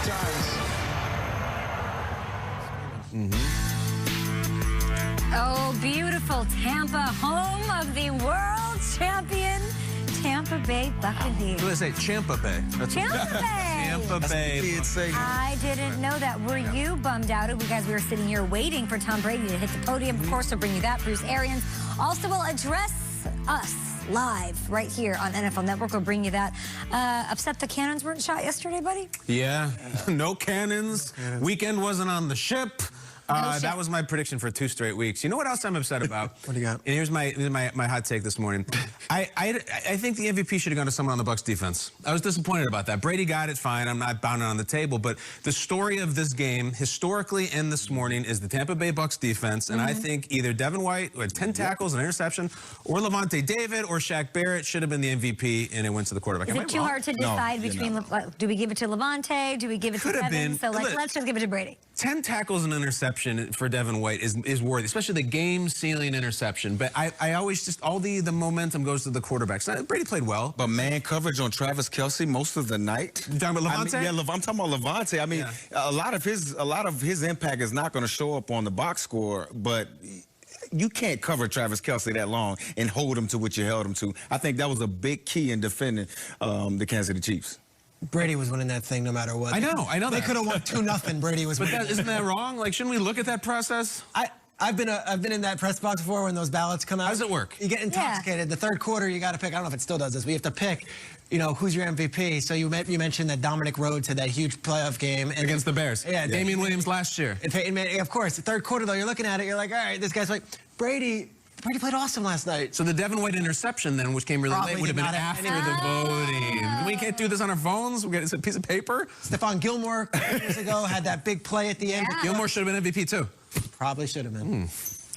times. Oh, beautiful Tampa, home of the world champion Tampa Bay Buccaneers. What do they say? Champa Bay. That's Tampa Bay. Tampa Bay. I didn't know that. Were you bummed out? Because we were sitting here waiting for Tom Brady to hit the podium. Of course, we'll bring you that. Bruce Arians also will address us live right here on NFL Network. We'll bring you that. Upset the cannons weren't shot yesterday, buddy? Yeah, no cannons. Weekend wasn't on the ship. That was my prediction for 2 straight weeks. You know what else I'm upset about? What do you got? And here's my hot take this morning. I think the MVP should have gone to someone on the Bucs defense. I was disappointed about that. Brady got it fine. I'm not bounding on the table. But the story of this game, historically and this morning, is the Tampa Bay Bucs defense. And I think either Devin White, who had 10 tackles, an interception, or Levante David or Shaq Barrett should have been the MVP, and it went to the quarterback. Is it too hard to decide between, do we give it to Levante? Do we give it to Devin? So let's just give it to Brady. 10 tackles and interception for Devin White is worthy, especially the game-sealing interception. But I always just, all the momentum goes to the quarterback. So Brady played well. But man coverage on Travis Kelce most of the night. You talking about Levante? I'm talking about Levante. I mean, a lot of his impact is not going to show up on the box score, but you can't cover Travis Kelce that long and hold him to what you held him to. I think that was a big key in defending the Kansas City Chiefs. Brady was winning that thing no matter what. I know. They could have won 2-0. Brady was. But isn't that wrong? Like, shouldn't we look at that process? I've been in that press box before when those ballots come out. How does it work? You get intoxicated. The third quarter, you got to pick. I don't know if it still does this. We have to pick, who's your MVP. So you mentioned that Dominic Rhodes had that huge playoff game against the Bears. Yeah, Damian Williams last year. And Peyton Manning, of course. The third quarter, though, you're looking at it. You're like, all right, this guy's like Brady played awesome last night. So the Devin White interception then, which came really late, would have been after the voting. We can't do this on our phones. We get a piece of paper. Stephon Gilmore a couple years ago had that big play at the end. Gilmore should have been MVP too. Probably should have been.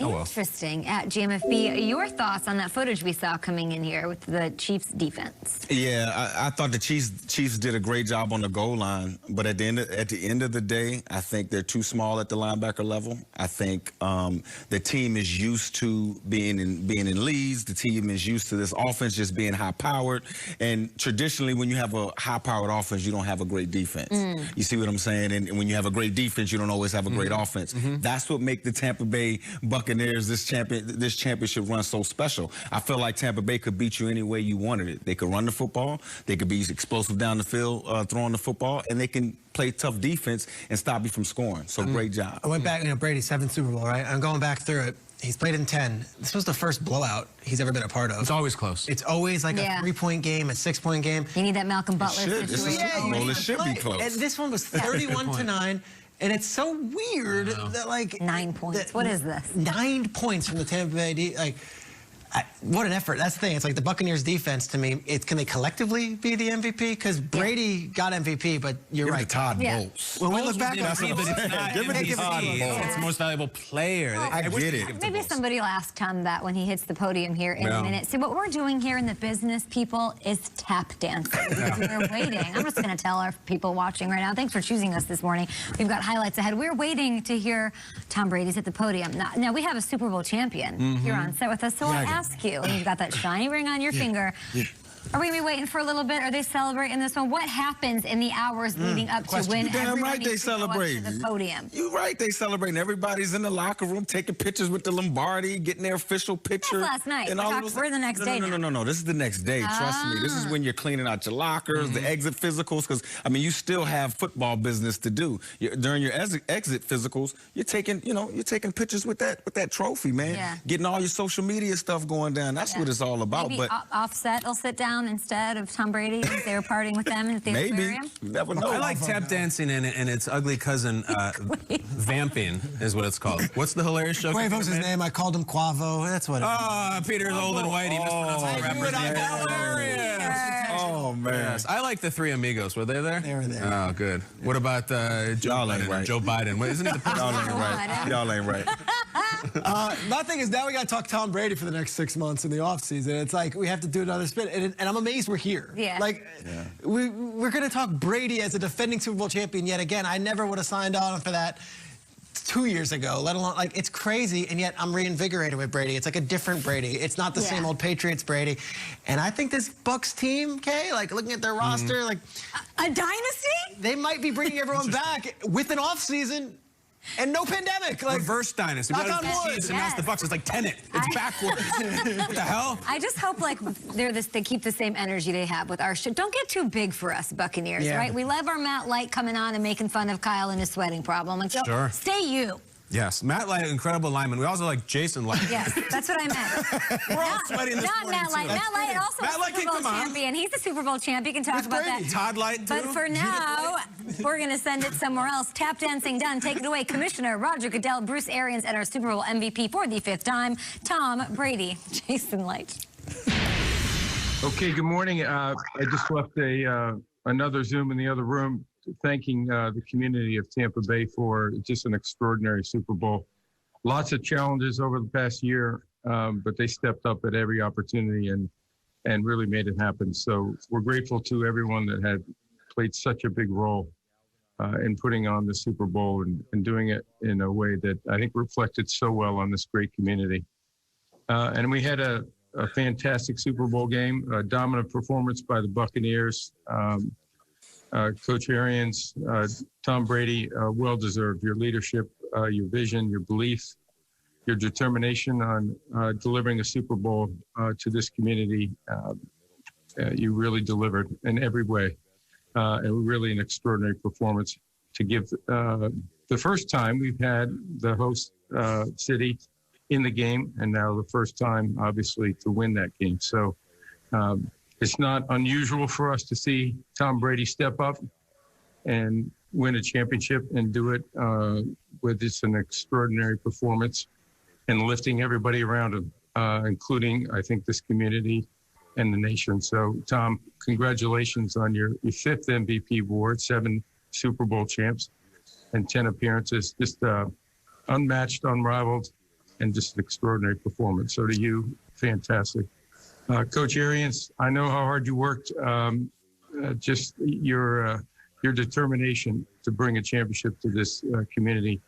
Oh, well. Interesting. At GMFB, your thoughts on that footage we saw coming in here with the Chiefs defense? Yeah, I thought the Chiefs did a great job on the goal line, but at the end of the day, I think they're too small at the linebacker level. I think the team is used to being in leads. The team is used to this offense just being high-powered, and traditionally, when you have a high-powered offense, you don't have a great defense. You see what I'm saying? And when you have a great defense, you don't always have a great offense. That's what makes the Tampa Bay Buccaneers this championship run so special. I feel like Tampa Bay could beat you any way you wanted it. They could run the football, they could be explosive down the field throwing the football, and they can play tough defense and stop you from scoring. So great job. I went back, Brady, 7th Super Bowl, right? I'm going back through it. He's played in 10. This was the first blowout he's ever been a part of. It's always close. It's always like a 3-point game, a 6-point game. You need that Malcolm Butler situation. It should be close. And this one was 31-9. And it's so weird that 9 points. What is this? 9 points from the Tampa Bay. What an effort. That's the thing. It's like the Buccaneers defense to me. Can they collectively be the MVP? Because Brady got MVP, but you're right. Todd Bowles. When we look back on it, it's most valuable player. I get it. Maybe somebody will ask Tom that when he hits the podium here in a minute. See, what we're doing here in the business, people, is tap dancing. We're waiting. I'm just going to tell our people watching right now, thanks for choosing us this morning. We've got highlights ahead. We're waiting to hear Tom Brady's at the podium. Now we have a Super Bowl champion here on set with us, so I ask you, and you've got that shiny ring on your finger. Are we going to be waiting for a little bit? Are they celebrating this one? What happens in the hours leading up to when everybody they celebrate to the podium? You're right, they celebrating. Everybody's in the locker room taking pictures with the Lombardi, getting their official picture. That's last night. We're the next day now. No. This is the next day. Trust me. This is when you're cleaning out your lockers, the exit physicals, because, you still have football business to do. During your exit physicals, you're taking pictures with that trophy, man. Yeah. Getting all your social media stuff going down. That's what it's all about. Maybe Offset will sit down instead of Tom Brady if they were partying with them at the aquarium? Never know. I like tap dancing and its ugly cousin, vamping is what it's called. What's the hilarious show? Quavo's his name. I called him Quavo. That's what it is. Oh, Peter's old and white. He mispronounced all the rappers. Hilarious. Oh, man. Yes. I like the Three Amigos. Were they there? They were there. Oh, good. What about Joe Biden? Joe Biden. Wait, isn't he the Y'all ain't right. Y'all ain't right. My thing is now we got to talk Tom Brady for the next 6 months in the offseason. It's like we have to do another spin. And I'm amazed we're here. Yeah. We're going to talk Brady as a defending Super Bowl champion yet again. I never would have signed on for that 2 years ago, let alone, like, it's crazy, and yet I'm reinvigorated with Brady. It's like a different Brady. It's not the same old Patriots Brady. And I think this Bucs team, Kay, like, looking at their roster, like... A dynasty? They might be bringing everyone back with an offseason and no pandemic. Like, reverse dynasty. Knock on wood. And that's the Bucs. It's like Tenet. It's backwards. What the hell? I just hope, like, they keep the same energy they have with our show. Don't get too big for us, Buccaneers, right? We love our Matt Light coming on and making fun of Kyle and his sweating problem. Like, so stay you. Yes, Matt Light, incredible lineman. We also like Jason Light. Yes, that's what I meant. We're all sweating this Not Matt Light. Matt Light also a Super Bowl champion. He's the Super Bowl champ. You can talk about that. Todd Light, too. But for now, we're going to send it somewhere else. Tap dancing done. Take it away, Commissioner Roger Goodell, Bruce Arians, and our Super Bowl MVP for the 5th time, Tom Brady. Jason Light. Okay, good morning. I just left another Zoom in the other room, thanking the community of Tampa Bay for just an extraordinary Super Bowl. Lots of challenges over the past year, but they stepped up at every opportunity and really made it happen. So we're grateful to everyone that had played such a big role in putting on the Super Bowl and doing it in a way that I think reflected so well on this great community. And we had a fantastic Super Bowl game, a dominant performance by the Buccaneers. Coach Arians, Tom Brady, well-deserved. Your leadership, your vision, your belief, your determination on delivering a Super Bowl to this community. You really delivered in every way. And really an extraordinary performance to give the first time we've had the host city in the game, and now the first time, obviously, to win that game. So it's not unusual for us to see Tom Brady step up and win a championship and do it with just an extraordinary performance and lifting everybody around him, including, I think, this community and the nation. So, Tom, congratulations on your 5th MVP award, 7 Super Bowl champs, and 10 appearances. Just unmatched, unrivaled, and just an extraordinary performance. So to you, fantastic. Coach Arians, I know how hard you worked. Just your determination to bring a championship to this community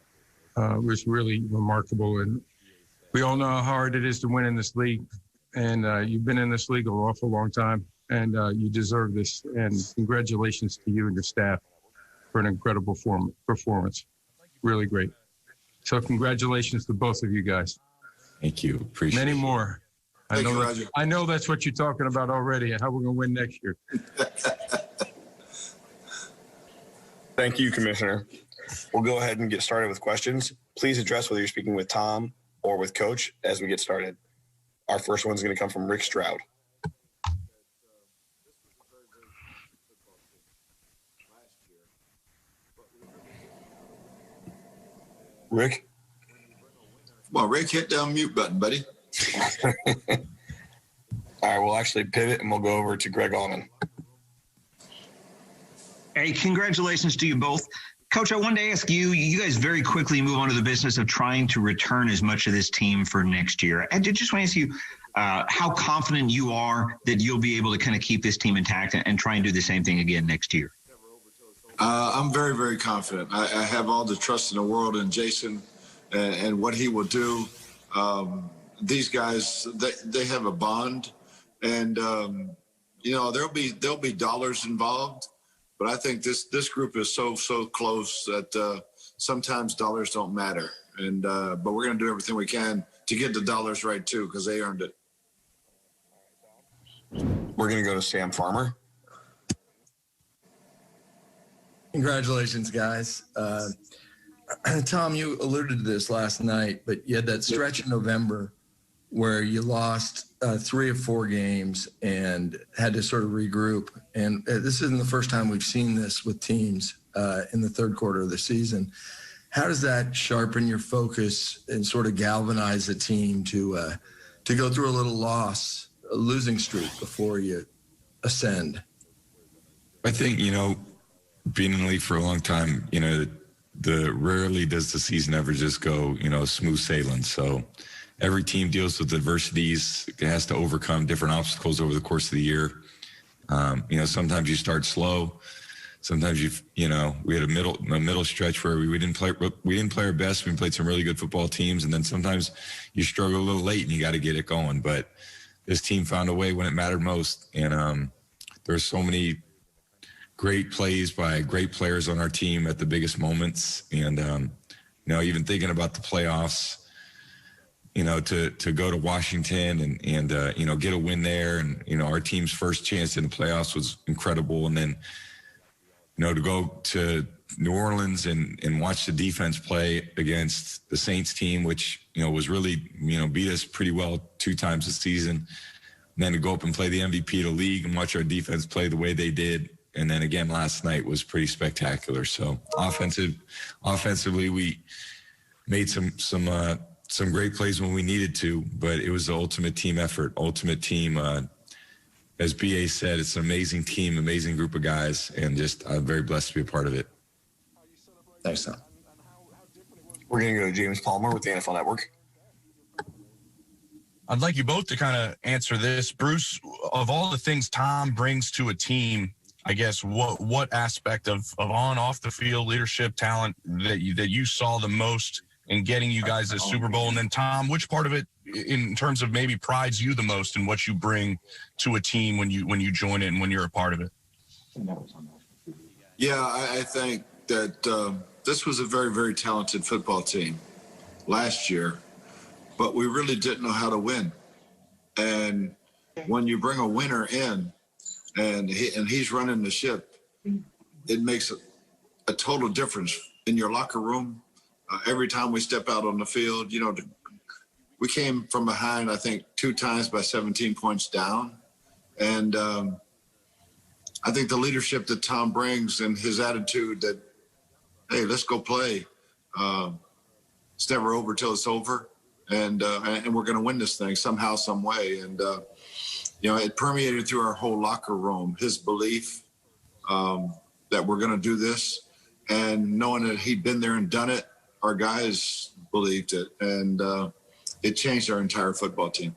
was really remarkable. And we all know how hard it is to win in this league. And you've been in this league an awful long time, and you deserve this. And congratulations to you and your staff for an incredible performance. Really great. So congratulations to both of you guys. Thank you. Appreciate it. Many more. I know that's what you're talking about already, how we're going to win next year. Thank you, Commissioner. We'll go ahead and get started with questions. Please address whether you're speaking with Tom or with Coach as we get started. Our first one's going to come from Rick Stroud. Rick? Well, Rick, hit the mute button, buddy. All right, we'll actually pivot and we'll go over to Greg Allman. Hey, congratulations to you both. Coach, I wanted to ask you, you guys very quickly move on to the business of trying to return as much of this team for next year. I just want to ask you how confident you are that you'll be able to kind of keep this team intact and try and do the same thing again next year. I'm very, very confident. I have all the trust in the world in Jason and what he will do. These guys, they have a bond, and there'll be dollars involved, but I think this group is so close that sometimes dollars don't matter, and but we're going to do everything we can to get the dollars right too, because they earned it. We're going to go to Sam Farmer. Congratulations, guys. Tom, you alluded to this last night, but you had that stretch in November where you lost 3 of 4 games and had to sort of regroup. And this isn't the first time we've seen this with teams in the third quarter of the season. How does that sharpen your focus and sort of galvanize the team to go through a little losing streak before you ascend? I think, being in the league for a long time, rarely does the season ever just go, smooth sailing. So every team deals with adversities, has to overcome different obstacles over the course of the year. Sometimes you start slow. sometimes we had a middle stretch where we didn't play our best. We played some really good football teams, and then sometimes you struggle a little late and you got to get it going. But this team found a way when it mattered most, and there's so many great plays by great players on our team at the biggest moments, and even thinking about the playoffs. To go to Washington and get a win there, and our team's first chance in the playoffs was incredible. And then, to go to New Orleans and watch the defense play against the Saints team, which, was really, beat us pretty well 2 times this season. And then to go up and play the MVP of the league and watch our defense play the way they did. And then again, last night was pretty spectacular. So offensively, we made some great plays when we needed to, but it was the ultimate team effort, ultimate team. As BA said, it's an amazing team, amazing group of guys, and I'm very blessed to be a part of it. Thanks, Tom. We're going to go to James Palmer with the NFL Network. I'd like you both to kind of answer this. Bruce, of all the things Tom brings to a team, I guess what aspect of on, off the field leadership talent that you saw the most in getting you guys a Super Bowl? And then Tom, which part of it in terms of maybe prides you the most in what you bring to a team when you join it and when you're a part of it? Yeah, I think that this was a very, very talented football team last year, but we really didn't know how to win. And when you bring a winner in and he's running the ship, it makes a total difference in your locker room. Every time we step out on the field, we came from behind, I think, 2 times by 17 points down. And I think the leadership that Tom brings and his attitude that, hey, let's go play. It's never over till it's over. And we're going to win this thing somehow, some way. And, it permeated through our whole locker room, his belief that we're going to do this. And knowing that he'd been there and done it, our guys believed it, and it changed our entire football team.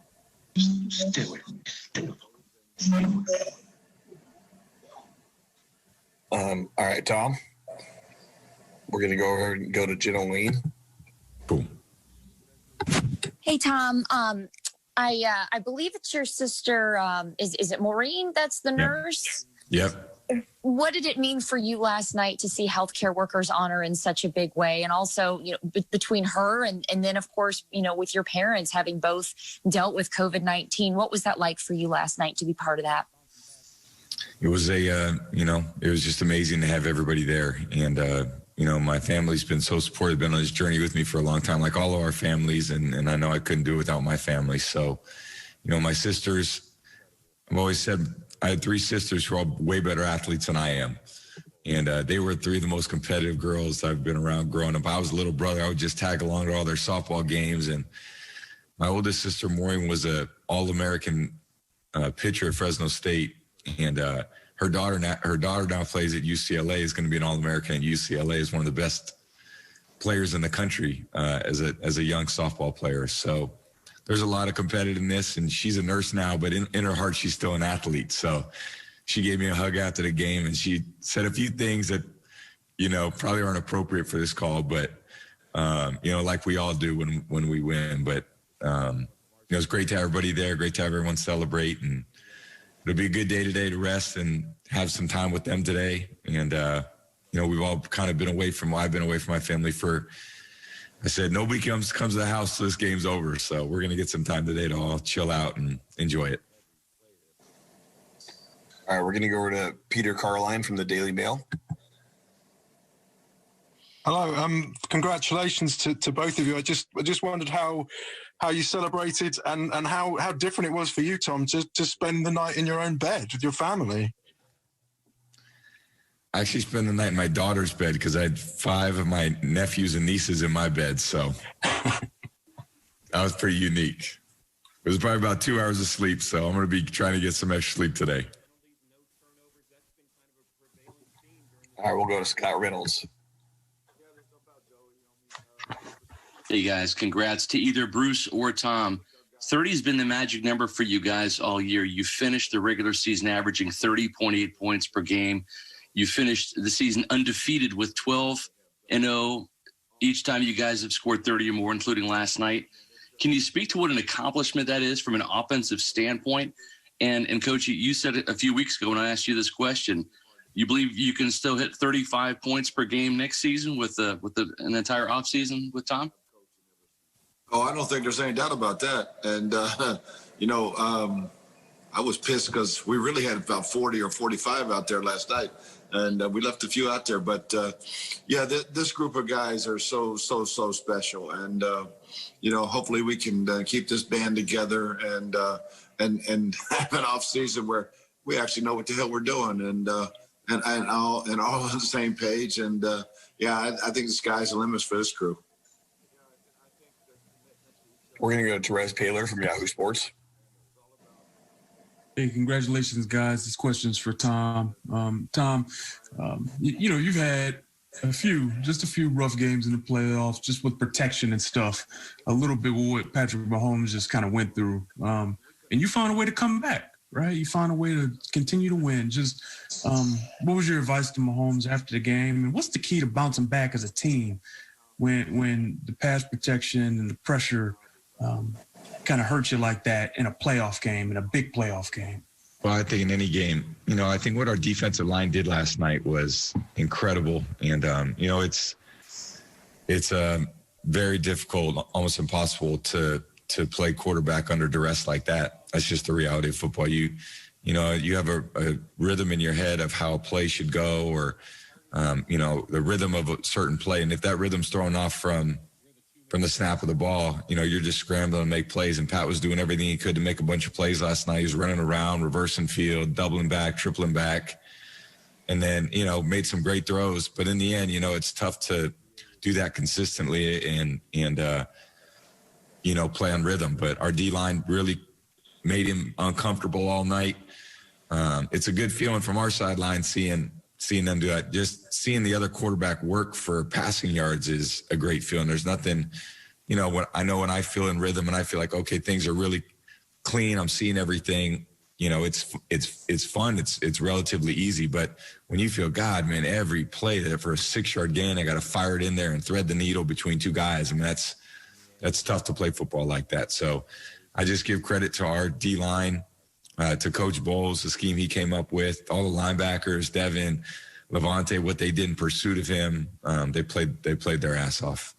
All right, Tom. We're going to go over and go to Jenna Wayne. Boom. Hey, Tom. I believe it's your sister. Is it Maureen that's the nurse? Yep. What did it mean for you last night to see healthcare workers honor in such a big way? And also, between her and then, of course, with your parents having both dealt with COVID-19, what was that like for you last night to be part of that? It was it was just amazing to have everybody there. And, my family's been so supportive, been on this journey with me for a long time, like all of our families. And I know I couldn't do it without my family. So, my sisters, I've always said, I had 3 sisters who are all way better athletes than I am. And they were 3 of the most competitive girls I've been around growing up. I was a little brother. I would just tag along to all their softball games. And my oldest sister, Maureen, was a All-American pitcher at Fresno State. And her daughter now plays at UCLA, is going to be an All-American at UCLA, is one of the best players in the country as a young softball player. So there's a lot of competitiveness, and she's a nurse now, but in her heart, she's still an athlete. So she gave me a hug after the game, and she said a few things that, probably aren't appropriate for this call, but, like we all do when we win. But it was great to have everybody there, great to have everyone celebrate, and it'll be a good day today to rest and have some time with them today. And, we've all kind of I've been away from my family I said, nobody comes to the house till this game's over. So we're going to get some time today to all chill out and enjoy it. All right, we're going to go over to Peter Carline from the Daily Mail. Hello. Congratulations to both of you. I just wondered how you celebrated and how different it was for you, Tom, to spend the night in your own bed with your family. I actually spent the night in my daughter's bed because I had 5 of my nephews and nieces in my bed. So that was pretty unique. It was probably about 2 hours of sleep. So I'm going to be trying to get some extra sleep today. All right, we'll go to Scott Reynolds. Hey, guys, congrats to either Bruce or Tom. 30 has been the magic number for you guys all year. You finished the regular season averaging 30.8 points per game. You finished the season undefeated with 12-0 each time you guys have scored 30 or more, including last night. Can you speak to what an accomplishment that is from an offensive standpoint? And Coach, you said it a few weeks ago when I asked you this question. You believe you can still hit 35 points per game next season with an entire offseason with Tom? Oh, I don't think there's any doubt about that. And, I was pissed because we really had about 40 or 45 out there last night. And we left a few out there. But, this group of guys are so special. And, hopefully we can keep this band together and have an off season where we actually know what the hell we're doing and all on the same page. And, I think the sky's the limit for this crew. We're going to go to Therese Paler from Yahoo Sports. Hey, congratulations, guys. This question's for Tom. Tom, you've had a few rough games in the playoffs, just with protection and stuff. A little bit with what Patrick Mahomes just kind of went through. And you found a way to come back, right? You found a way to continue to win. Just what was your advice to Mahomes after the game? And what's the key to bouncing back as a team when the pass protection and the pressure kind of hurt you like that in a playoff game, in a big playoff game? Well, I think in any game, I think what our defensive line did last night was incredible. And, it's very difficult, almost impossible to play quarterback under duress like that. That's just the reality of football. You have a rhythm in your head of how a play should go or, the rhythm of a certain play. And if that rhythm's thrown off from the snap of the ball, you're just scrambling to make plays. And Pat was doing everything he could to make a bunch of plays last night. He was running around, reversing field, doubling back, tripling back, and then, made some great throws. But in the end, it's tough to do that consistently and play on rhythm. But our D-line really made him uncomfortable all night. It's a good feeling from our sideline seeing them do that. Just seeing the other quarterback work for passing yards is a great feeling. There's nothing, when I feel in rhythm and I feel like, okay, things are really clean. I'm seeing everything, it's fun. It's relatively easy. But when you feel, God, man, every play that for a 6-yard gain, I got to fire it in there and thread the needle between two guys. I mean, that's tough to play football like that. So I just give credit to our D-line, to Coach Bowles, the scheme he came up with, all the linebackers, Devin, Levante, what they did in pursuit of him. They played their ass off.